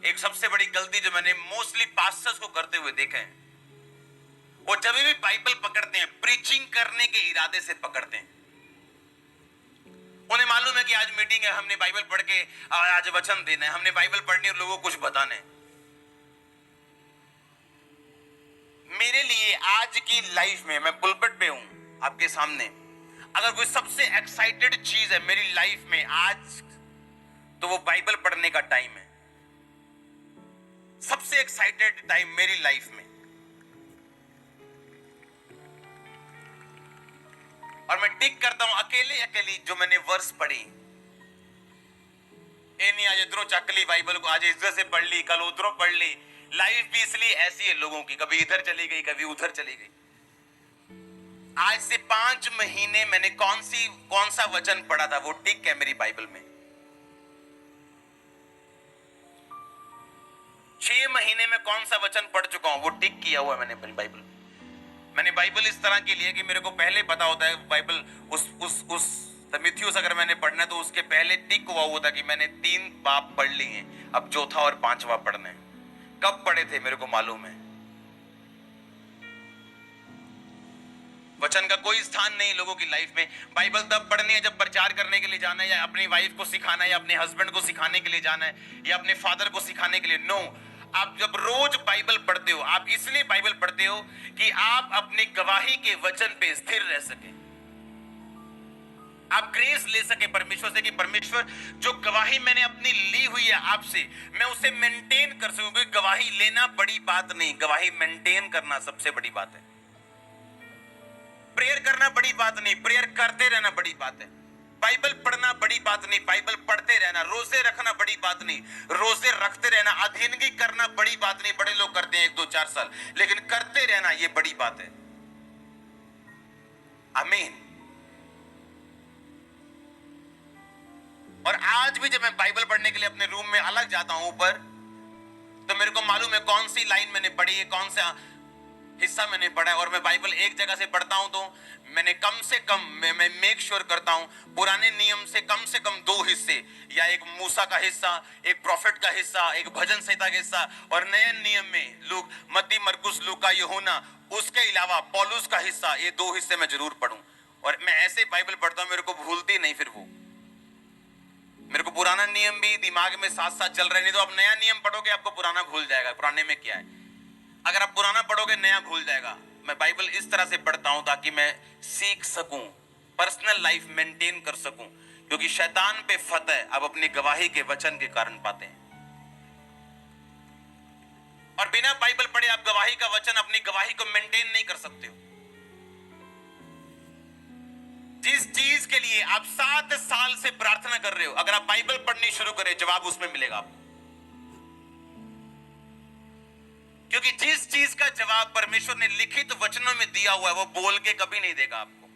एक सबसे बड़ी गलती जो मैंने मोस्टली पास्टर्स को करते हुए देखा है, वो जब भी बाइबल पकड़ते हैं प्रीचिंग करने के इरादे से पकड़ते हैं। उन्हें मालूम है कि आज मीटिंग है, हमने बाइबल पढ़ के आज वचन देना है, हमने बाइबल पढ़नी और लोगों को कुछ बताना है। मेरे लिए आज की लाइफ में, मैं पुलपिट पे हूं आपके सामने, अगर कोई सबसे एक्साइटेड चीज है मेरी लाइफ में आज, तो वो बाइबल पढ़ने का टाइम है। सबसे एक्साइटेड टाइम मेरी लाइफ में। और मैं टिक करता हूं अकेले अकेली जो मैंने वर्स पढ़ी। ए नहीं आज इधरों चक ली बाइबल को, आज इधर से पढ़ ली, कल उधरों पढ़ ली। लाइफ भी इसलिए ऐसी है लोगों की, कभी इधर चली गई कभी उधर चली गई। आज से 5 महीने मैंने कौन सा वचन पढ़ा था वो टिक है मेरी बाइबल में। 6 महीने में कौन सा वचन पढ़ चुका हूं वो टिक किया हुआ मैंने अपनी बाइबल। मैंने बाइबल इस तरह की ली है कि मेरे को पहले पता होता है बाइबल उस मिथ्यूस अगर मैंने पढ़ना है तो उसके पहले टिक हुआ होता कि मैंने 3 बाब पढ़ लिए हैं, अब चौथा और 5वां पढ़ना है। कब पढ़े थे मेरे को मालूम है। वचन का कोई स्थान नहीं लोगों की लाइफ में। बाइबल तब पढ़नी है जब प्रचार करने के लिए जाना है, या अपनी वाइफ को सिखाना है, या अपने हस्बैंड को सिखाने के लिए जाना है, या अपने फादर को सिखाने के लिए। नो, आप जब रोज बाइबल पढ़ते हो, आप इसलिए बाइबल पढ़ते हो कि आप अपनी गवाही के वचन पे स्थिर रह सके, आप ग्रेस ले सके परमेश्वर से कि परमेश्वर जो गवाही मैंने अपनी ली हुई है आपसे, मैं उसे मेंटेन कर सकूं। क्योंकि गवाही लेना बड़ी बात नहीं, गवाही मेंटेन करना सबसे बड़ी बात है। प्रेयर करना बड़ी बात नहीं, प्रेयर करते रहना बड़ी बात है। बाइबल पढ़ना बड़ी बात नहीं, बाइबल पढ़ते रहना। रोजे रखना बड़ी बात नहीं, रोजे रखते रहना। अधीनगी करना बड़ी बात नहीं, बड़े लोग करते हैं 1-2-4 साल, लेकिन करते रहना यह बड़ी बात है। आमीन। और आज भी जब मैं बाइबल पढ़ने के लिए अपने रूम में अलग जाता हूं ऊपर, तो मेरे को मालूम है कौन सी लाइन मैंने पढ़ी है, कौन सा हिस्सा मैंने पढ़ा है। और मैं बाइबल एक जगह से पढ़ता हूं तो मैंने कम से कम मैं मेक श्योर करता हूं पुराने नियम से कम 2 हिस्से, या एक मूसा का हिस्सा, एक प्रॉफिट का हिस्सा, एक भजन संहिता का हिस्सा, और नए नियम में लूक, मत्ती, मरकुस, लूका, यूहन्ना, उसके अलावा पौलुस का हिस्सा, ये 2 हिस्से मैं जरूर पढ़ूं। और मैं ऐसे बाइबल पढ़ता हूं मेरे को भूलती नहीं फिर वो। मेरे को पुराना नियम भी दिमाग में साथ साथ चल रहा है, नहीं तो आप नया नियम पढ़ोगे आपको पुराना भूल जाएगा। पुराने में क्या है, अगर आप पुराना पढ़ोगे नया भूल जाएगा। मैं बाइबल इस तरह से पढ़ता हूं ताकि मैं सीख सकूं, पर्सनल लाइफ मेंटेन कर सकूं। क्योंकि शैतान पे फतह आप अपनी गवाही के वचन के कारण पाते हैं। और बिना बाइबल पढ़े आप गवाही का वचन, अपनी गवाही को मेंटेन नहीं कर सकते हो। जिस चीज के लिए आप 7 साल से प्रार्थना कर रहे हो, अगर आप बाइबल पढ़नी शुरू करें जवाब उसमें मिलेगा आपको। क्योंकि जिस चीज का जवाब परमेश्वर ने लिखित वचनों में दिया हुआ है वो बोल के कभी नहीं देगा आपको।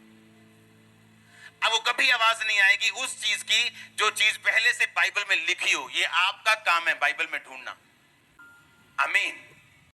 अब वो कभी आवाज नहीं आएगी उस चीज की जो चीज पहले से बाइबल में लिखी हो। ये आपका काम है बाइबल में ढूंढना। आमीन।